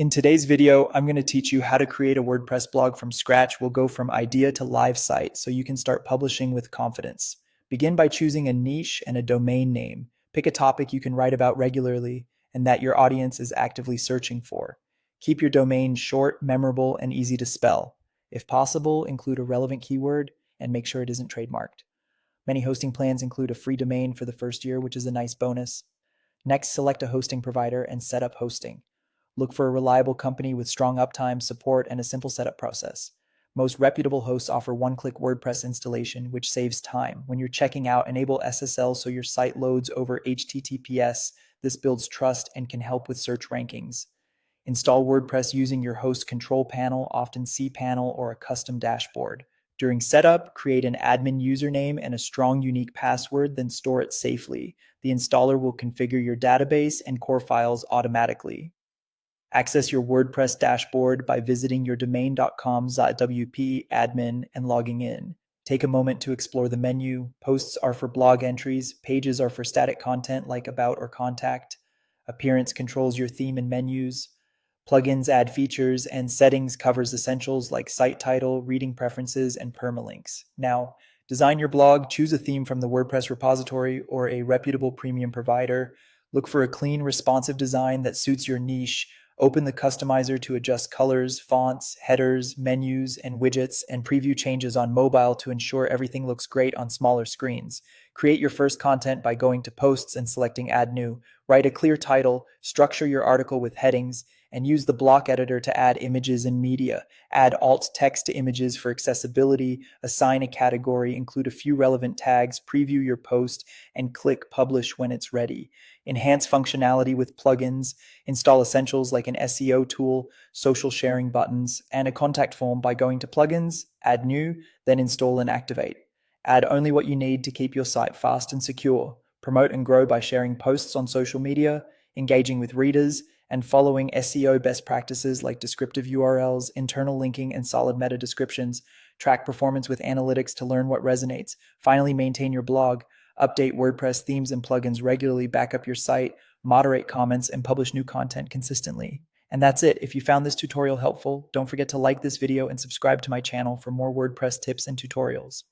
In today's video, I'm going to teach you how to create a WordPress blog from scratch. We'll go from idea to live site so you can start publishing with confidence. Begin by choosing a niche and a domain name. Pick a topic you can write about regularly and that your audience is actively searching for. Keep your domain short, memorable, and easy to spell. If possible, include a relevant keyword and make sure it isn't trademarked. Many hosting plans include a free domain for the first year, which is a nice bonus. Next, select a hosting provider and set up hosting. Look for a reliable company with strong uptime, support, and a simple setup process. Most reputable hosts offer one-click WordPress installation, which saves time. When you're checking out, enable SSL so your site loads over HTTPS. This builds trust and can help with search rankings. Install WordPress using your host control panel, often cPanel, or a custom dashboard. During setup, create an admin username and a strong, unique password, then store it safely. The installer will configure your database and core files automatically. Access your WordPress dashboard by visiting your domain.com.wp admin and logging in. Take a moment to explore the menu. Posts are for blog entries. Pages are for static content like about or contact. Appearance controls your theme and menus. Plugins add features, and settings covers essentials like site title, reading preferences, and permalinks. Now, design your blog. Choose a theme from the WordPress repository or a reputable premium provider. Look for a clean, responsive design that suits your niche. Open the customizer to adjust colors, fonts, headers, menus, and widgets, and preview changes on mobile to ensure everything looks great on smaller screens. Create your first content by going to Posts and selecting Add New. Write a clear title, structure your article with headings, and use the block editor to add images and media. Add alt text to images for accessibility, assign a category, include a few relevant tags, preview your post, and click Publish when it's ready. Enhance functionality with plugins, install essentials like an SEO tool, social sharing buttons, and a contact form by going to Plugins, Add New, then Install and Activate. Add only what you need to keep your site fast and secure. Promote and grow by sharing posts on social media, engaging with readers, and following SEO best practices like descriptive URLs, internal linking, and solid meta descriptions. Track performance with analytics to learn what resonates. Finally, maintain your blog. Update WordPress themes and plugins regularly, back up your site, moderate comments, and publish new content consistently. And that's it. If you found this tutorial helpful, don't forget to like this video and subscribe to my channel for more WordPress tips and tutorials.